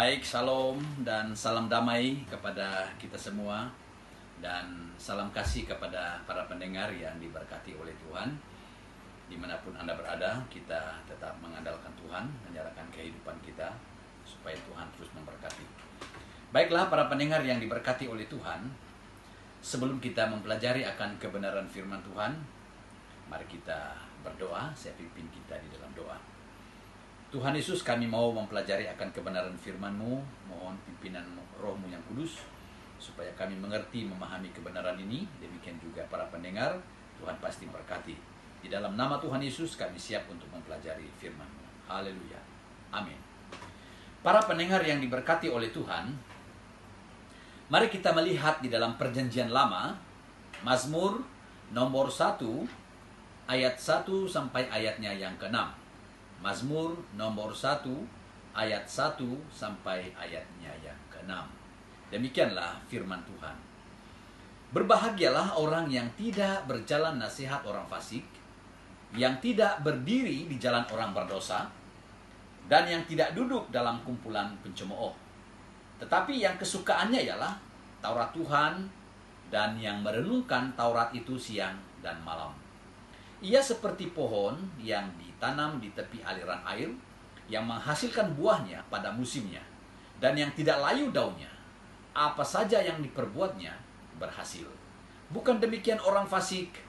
Baik, shalom dan salam damai kepada kita semua. Dan salam kasih kepada para pendengar yang diberkati oleh Tuhan. Dimanapun Anda berada, kita tetap mengandalkan Tuhan, menyerahkan kehidupan kita, supaya Tuhan terus memberkati. Baiklah para pendengar yang diberkati oleh Tuhan, sebelum kita mempelajari akan kebenaran firman Tuhan, mari kita berdoa. Saya pimpin kita di dalam doa. Tuhan Yesus, kami mau mempelajari akan kebenaran firman-Mu. Mohon pimpinan Roh-Mu yang kudus, supaya kami mengerti, memahami kebenaran ini. Demikian juga para pendengar, Tuhan pasti berkati. Di dalam nama Tuhan Yesus, kami siap untuk mempelajari firman-Mu. Haleluya. Amin. Para pendengar yang diberkati oleh Tuhan, mari kita melihat di dalam perjanjian lama, Mazmur nomor 1, ayat 1 sampai ayatnya yang ke-6. Mazmur nomor 1 ayat 1 sampai ayatnya yang ke-6. Demikianlah firman Tuhan. Berbahagialah orang yang tidak berjalan nasihat orang fasik, yang tidak berdiri di jalan orang berdosa, dan yang tidak duduk dalam kumpulan pencemooh. Tetapi yang kesukaannya ialah Taurat Tuhan, dan yang merenungkan Taurat itu siang dan malam. Ia seperti pohon yang ditanam di tepi aliran air, yang menghasilkan buahnya pada musimnya, dan yang tidak layu daunnya. Apa saja yang diperbuatnya berhasil. Bukan demikian orang fasik,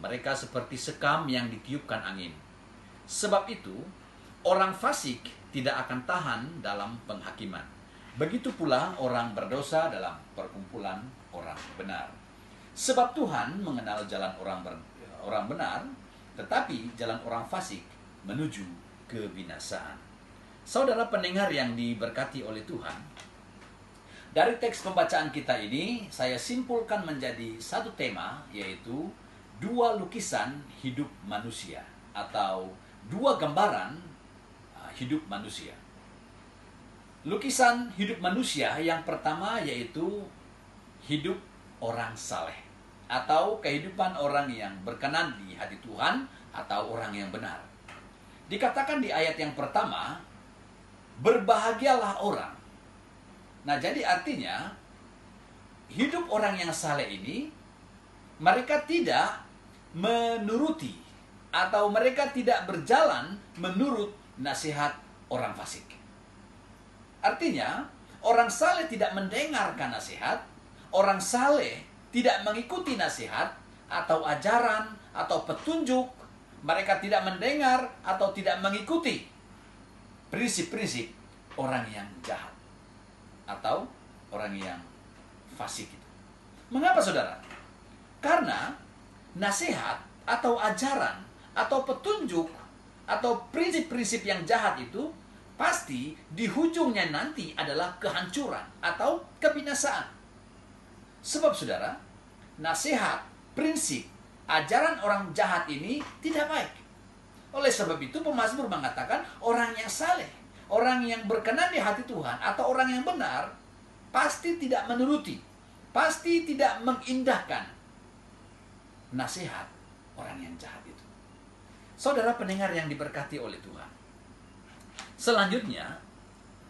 mereka seperti sekam yang ditiupkan angin. Sebab itu, orang fasik tidak akan tahan dalam penghakiman. Begitu pula orang berdosa dalam perkumpulan orang benar. Sebab Tuhan mengenal jalan orang benar, tetapi jalan orang fasik menuju kebinasaan. Saudara pendengar yang diberkati oleh Tuhan, dari teks pembacaan kita ini saya simpulkan menjadi satu tema, yaitu dua lukisan hidup manusia atau dua gambaran hidup manusia. Lukisan hidup manusia yang pertama yaitu hidup orang saleh, atau kehidupan orang yang berkenan di hati Tuhan, atau orang yang benar. Dikatakan di ayat yang pertama, berbahagialah orang. Nah, jadi artinya hidup orang yang saleh ini, mereka tidak menuruti atau mereka tidak berjalan menurut nasihat orang fasik. Artinya, orang saleh tidak mendengarkan nasihat, orang saleh tidak mengikuti nasihat atau ajaran atau petunjuk. Mereka tidak mendengar atau tidak mengikuti prinsip-prinsip orang yang jahat atau orang yang fasik itu. Mengapa saudara? Karena nasihat atau ajaran atau petunjuk atau prinsip-prinsip yang jahat itu pasti di ujungnya nanti adalah kehancuran atau kebinasaan. Sebab saudara, nasihat, prinsip, ajaran orang jahat ini tidak baik. Oleh sebab itu pemazmur mengatakan orang yang saleh, orang yang berkenan di hati Tuhan, atau orang yang benar, pasti tidak menuruti, pasti tidak mengindahkan nasihat orang yang jahat itu. Saudara pendengar yang diberkati oleh Tuhan. Selanjutnya,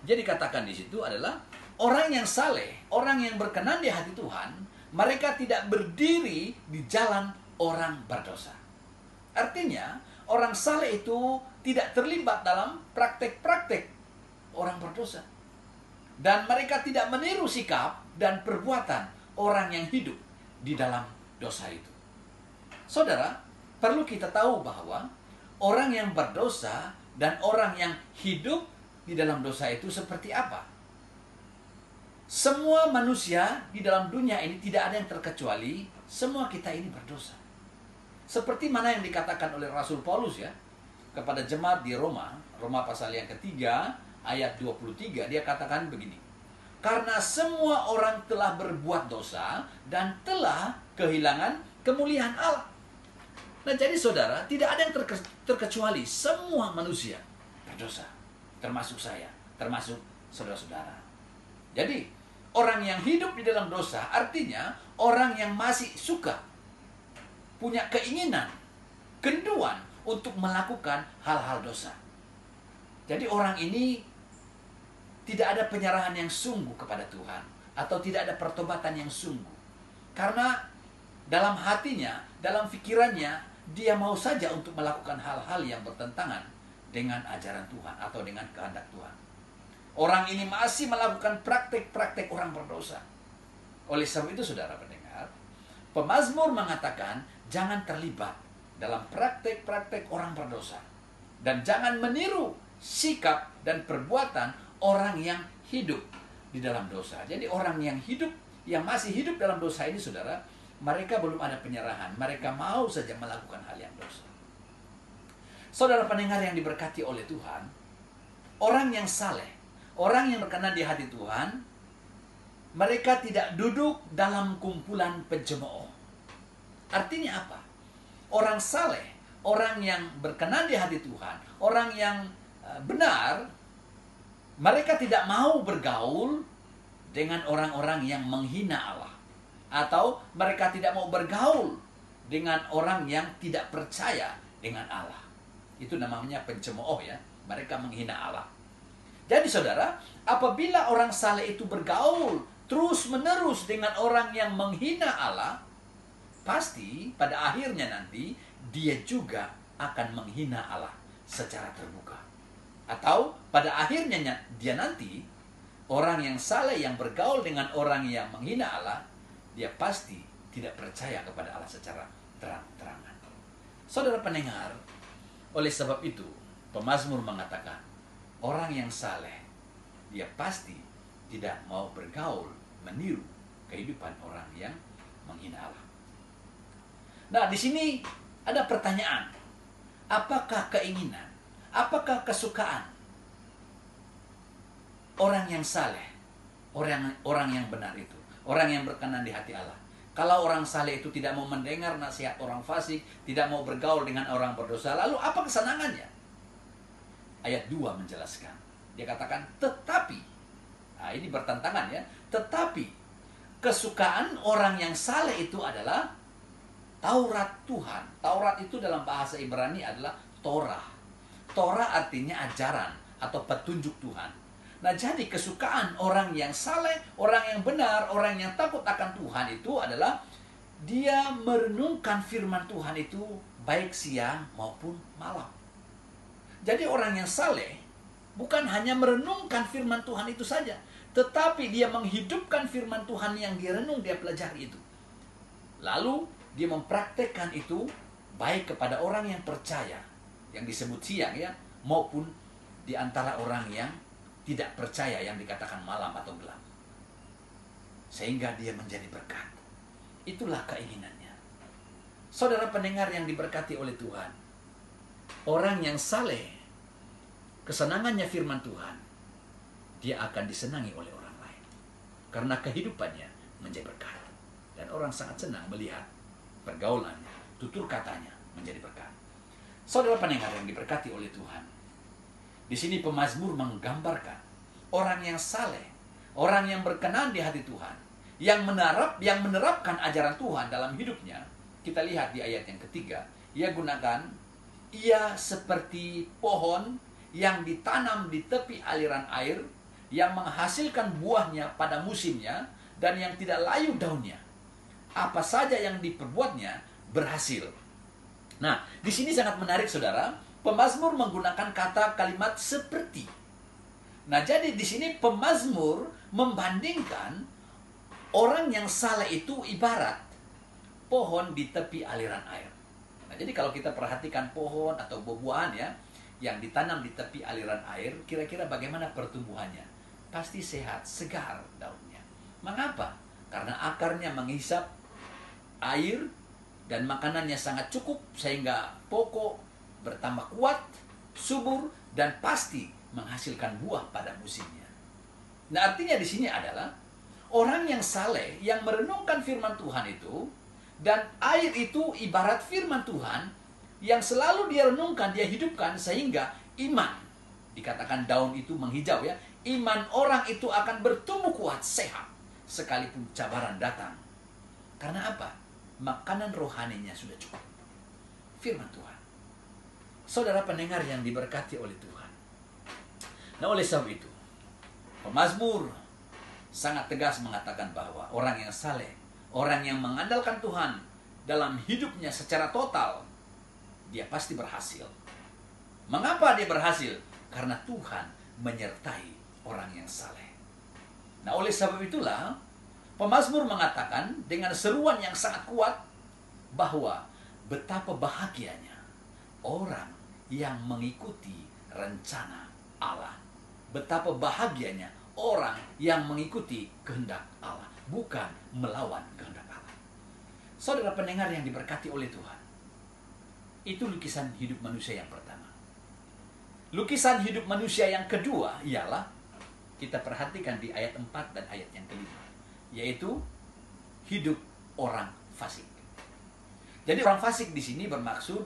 jadi katakan di situ adalah orang yang saleh, orang yang berkenan di hati Tuhan, mereka tidak berdiri di jalan orang berdosa. Artinya, orang saleh itu tidak terlibat dalam praktek-praktek orang berdosa. Dan mereka tidak meniru sikap dan perbuatan orang yang hidup di dalam dosa itu. Saudara, perlu kita tahu bahwa orang yang berdosa dan orang yang hidup di dalam dosa itu seperti apa? Semua manusia di dalam dunia ini tidak ada yang terkecuali, semua kita ini berdosa. Seperti mana yang dikatakan oleh Rasul Paulus ya, kepada jemaat di Roma, Roma pasal yang ketiga, ayat 23, dia katakan begini. Karena semua orang telah berbuat dosa dan telah kehilangan kemuliaan Allah. Nah jadi saudara, tidak ada yang terkecuali, semua manusia berdosa. Termasuk saya, termasuk saudara-saudara. Jadi, orang yang hidup di dalam dosa artinya orang yang masih suka, punya keinginan, kenduan untuk melakukan hal-hal dosa. Jadi orang ini tidak ada penyerahan yang sungguh kepada Tuhan, atau tidak ada pertobatan yang sungguh. Karena dalam hatinya, dalam pikirannya, dia mau saja untuk melakukan hal-hal yang bertentangan dengan ajaran Tuhan atau dengan kehendak Tuhan. Orang ini masih melakukan praktek-praktek orang berdosa. Oleh sebab itu, saudara pendengar, pemazmur mengatakan jangan terlibat dalam praktek-praktek orang berdosa, dan jangan meniru sikap dan perbuatan orang yang hidup di dalam dosa. Jadi orang yang hidup, yang masih hidup dalam dosa ini, saudara, mereka belum ada penyerahan. Mereka mau saja melakukan hal yang dosa. Saudara pendengar yang diberkati oleh Tuhan, orang yang saleh, orang yang berkenan di hati Tuhan, mereka tidak duduk dalam kumpulan pencemooh. Artinya apa? Orang saleh, orang yang berkenan di hati Tuhan, orang yang benar, mereka tidak mau bergaul dengan orang-orang yang menghina Allah. Atau mereka tidak mau bergaul dengan orang yang tidak percaya dengan Allah. Itu namanya pencemooh ya. Mereka menghina Allah. Jadi saudara, apabila orang saleh itu bergaul terus-menerus dengan orang yang menghina Allah, pasti pada akhirnya nanti dia juga akan menghina Allah secara terbuka. Atau pada akhirnya dia nanti, orang yang saleh yang bergaul dengan orang yang menghina Allah, dia pasti tidak percaya kepada Allah secara terang-terangan. Saudara pendengar, oleh sebab itu pemazmur mengatakan, orang yang saleh, dia pasti tidak mau bergaul, meniru kehidupan orang yang menghina Allah. Nah, di sini ada pertanyaan. Apakah keinginan, apakah kesukaan orang yang saleh, orang yang benar itu, orang yang berkenan di hati Allah? Kalau orang saleh itu tidak mau mendengar nasihat orang fasik, tidak mau bergaul dengan orang berdosa, lalu apa kesenangannya? Ayat 2 menjelaskan. Dia katakan, tetapi, nah ini bertentangan ya, tetapi kesukaan orang yang saleh itu adalah Taurat Tuhan. Taurat itu dalam bahasa Ibrani adalah Torah. Torah artinya ajaran atau petunjuk Tuhan. Nah, jadi kesukaan orang yang saleh, orang yang benar, orang yang takut akan Tuhan itu adalah dia merenungkan firman Tuhan itu baik siang maupun malam. Jadi orang yang saleh bukan hanya merenungkan firman Tuhan itu saja, tetapi dia menghidupkan firman Tuhan yang dia renung, dia pelajari itu. Lalu dia mempraktekkan itu baik kepada orang yang percaya, yang disebut siang ya, maupun di antara orang yang tidak percaya, yang dikatakan malam atau gelap. Sehingga dia menjadi berkat. Itulah keinginannya. Saudara pendengar yang diberkati oleh Tuhan, orang yang saleh, kesenangannya firman Tuhan, dia akan disenangi oleh orang lain. Karena kehidupannya menjadi berkat. Dan orang sangat senang melihat pergaulannya, tutur katanya menjadi berkat. Saudara pendengar yang diberkati oleh Tuhan, di sini pemazmur menggambarkan orang yang saleh, orang yang berkenan di hati Tuhan, yang menerapkan ajaran Tuhan dalam hidupnya. Kita lihat di ayat yang ketiga, ia seperti pohon yang ditanam di tepi aliran air, yang menghasilkan buahnya pada musimnya, dan yang tidak layu daunnya. Apa saja yang diperbuatnya berhasil. Nah, di sini sangat menarik saudara. Pemazmur menggunakan kalimat seperti. Nah, jadi di sini pemazmur membandingkan orang yang saleh itu ibarat pohon di tepi aliran air. Nah, jadi kalau kita perhatikan pohon atau buah-buahan ya, yang ditanam di tepi aliran air, kira-kira bagaimana pertumbuhannya? Pasti sehat, segar daunnya. Mengapa? Karena akarnya menghisap air dan makanannya sangat cukup, sehingga pokok bertambah kuat, subur, dan pasti menghasilkan buah pada musimnya. Nah, artinya di sini adalah orang yang saleh, yang merenungkan firman Tuhan itu, dan air itu ibarat firman Tuhan yang selalu dia renungkan, dia hidupkan, sehingga iman, dikatakan daun itu menghijau ya, iman orang itu akan bertumbuh kuat, sehat, sekalipun cabaran datang. Karena apa? Makanan rohaninya sudah cukup. Firman Tuhan. Saudara pendengar yang diberkati oleh Tuhan. Nah, oleh sebab itu, Pemazmur sangat tegas mengatakan bahwa orang yang saleh, orang yang mengandalkan Tuhan dalam hidupnya secara total, dia pasti berhasil. Mengapa dia berhasil? Karena Tuhan menyertai orang yang saleh. Nah, oleh sebab itulah pemazmur mengatakan dengan seruan yang sangat kuat bahwa betapa bahagianya orang yang mengikuti rencana Allah. Betapa bahagianya orang yang mengikuti kehendak Allah, bukan melawan kehendak Allah. Saudara pendengar yang diberkati oleh Tuhan, itu lukisan hidup manusia yang pertama. Lukisan hidup manusia yang kedua ialah, kita perhatikan di ayat 4 dan ayat yang kelima, yaitu hidup orang fasik. Jadi orang fasik di sini bermaksud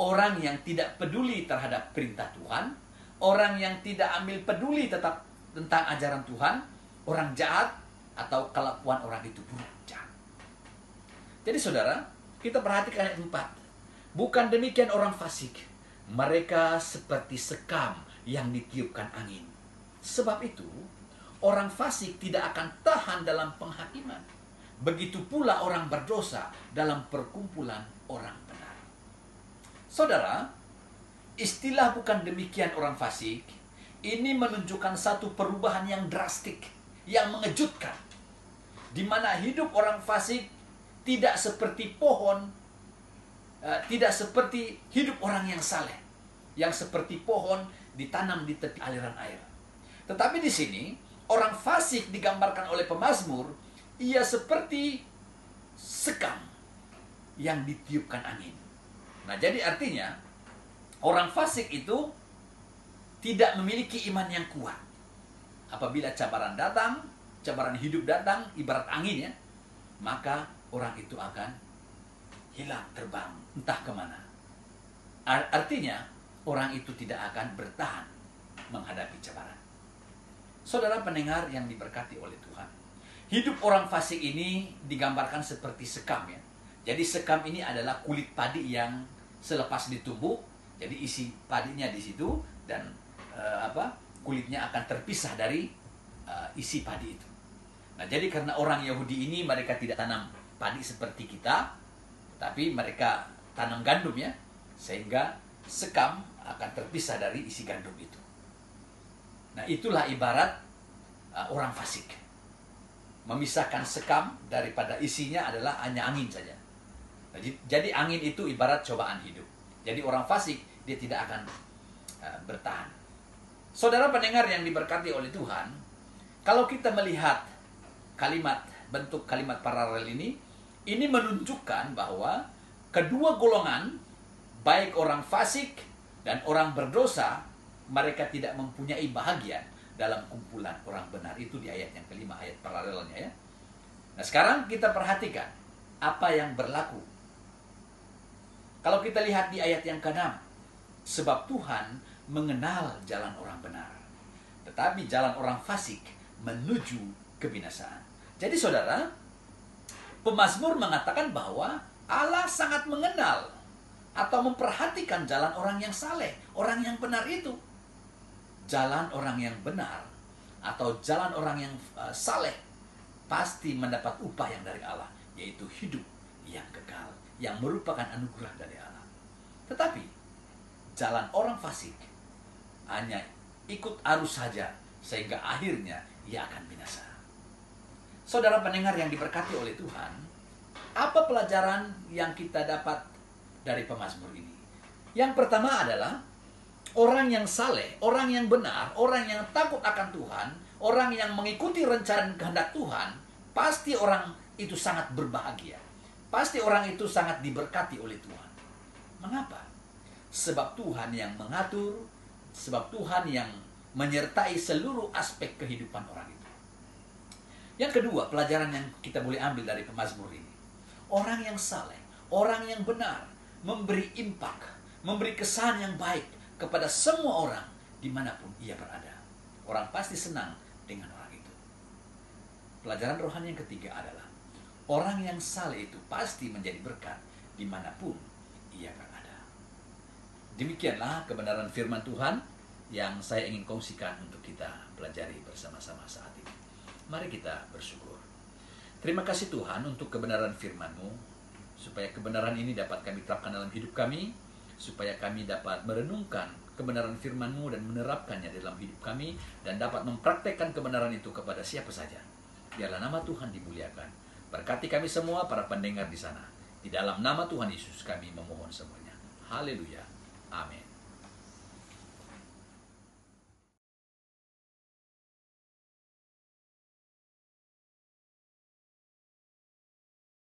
orang yang tidak peduli terhadap perintah Tuhan, orang yang tidak ambil peduli tetap tentang ajaran Tuhan, orang jahat, atau kelakuan orang itu buruk, jahat. Jadi saudara, kita perhatikan ayat 4. Bukan demikian orang fasik, mereka seperti sekam yang ditiupkan angin. Sebab itu, orang fasik tidak akan tahan dalam penghakiman. Begitu pula orang berdosa dalam perkumpulan orang benar. Saudara, istilah bukan demikian orang fasik, ini menunjukkan satu perubahan yang drastik, yang mengejutkan. Di mana hidup orang fasik tidak seperti pohon, tidak seperti hidup orang yang saleh, yang seperti pohon ditanam di tepi aliran air. Tetapi di sini, orang fasik digambarkan oleh pemazmur, ia seperti sekam yang ditiupkan angin. Nah, jadi artinya, orang fasik itu tidak memiliki iman yang kuat. Apabila cabaran datang, cabaran hidup datang, ibarat angin ya, maka orang itu akan hilang, terbang, entah kemana. Artinya, orang itu tidak akan bertahan menghadapi cabaran. Saudara pendengar yang diberkati oleh Tuhan, hidup orang fasik ini digambarkan seperti sekam ya. Jadi sekam ini adalah kulit padi yang selepas ditumbuk, jadi isi padinya di situ dan kulitnya akan terpisah dari isi padi itu. Nah, jadi karena orang Yahudi ini mereka tidak tanam padi seperti kita, tapi mereka tanam gandum ya, sehingga sekam akan terpisah dari isi gandum itu. Nah, itulah ibarat orang fasik. Memisahkan sekam daripada isinya adalah hanya angin saja. Nah, jadi angin itu ibarat cobaan hidup. Jadi orang fasik dia tidak akan bertahan. Saudara pendengar yang diberkati oleh Tuhan, kalau kita melihat bentuk kalimat paralel ini menunjukkan bahwa kedua golongan, baik orang fasik dan orang berdosa, mereka tidak mempunyai bahagian dalam kumpulan orang benar. Itu di ayat yang kelima, ayat paralelnya ya. Nah, sekarang kita perhatikan apa yang berlaku. Kalau kita lihat di ayat yang ke-6, sebab Tuhan mengenal jalan orang benar, tetapi jalan orang fasik menuju kebinasaan. Jadi saudara, pemazmur mengatakan bahwa Allah sangat mengenal atau memperhatikan jalan orang yang saleh, orang yang benar itu. Jalan orang yang benar atau jalan orang yang saleh pasti mendapat upah yang dari Allah, yaitu hidup yang kekal, yang merupakan anugerah dari Allah. Tetapi jalan orang fasik hanya ikut arus saja, sehingga akhirnya ia akan binasa. Saudara pendengar yang diberkati oleh Tuhan, apa pelajaran yang kita dapat dari pemazmur ini? Yang pertama adalah orang yang saleh, orang yang benar, orang yang takut akan Tuhan, orang yang mengikuti rencana kehendak Tuhan, pasti orang itu sangat berbahagia. Pasti orang itu sangat diberkati oleh Tuhan. Mengapa? Sebab Tuhan yang mengatur, sebab Tuhan yang menyertai seluruh aspek kehidupan orang itu. Yang kedua, pelajaran yang kita boleh ambil dari pemazmur ini. Orang yang saleh, orang yang benar, memberi impak, memberi kesan yang baik kepada semua orang dimanapun ia berada. Orang pasti senang dengan orang itu. Pelajaran rohani yang ketiga adalah orang yang saleh itu pasti menjadi berkat dimanapun ia berada. Demikianlah kebenaran firman Tuhan yang saya ingin kongsikan untuk kita pelajari bersama-sama saat ini. Mari kita bersyukur. Terima kasih Tuhan untuk kebenaran firman-Mu, supaya kebenaran ini dapat kami terapkan dalam hidup kami, supaya kami dapat merenungkan kebenaran firman-Mu dan menerapkannya dalam hidup kami, dan dapat mempraktekkan kebenaran itu kepada siapa saja. Biarlah nama Tuhan dimuliakan. Berkati kami semua, para pendengar di sana. Di dalam nama Tuhan Yesus kami memohon semuanya. Haleluya. Amin.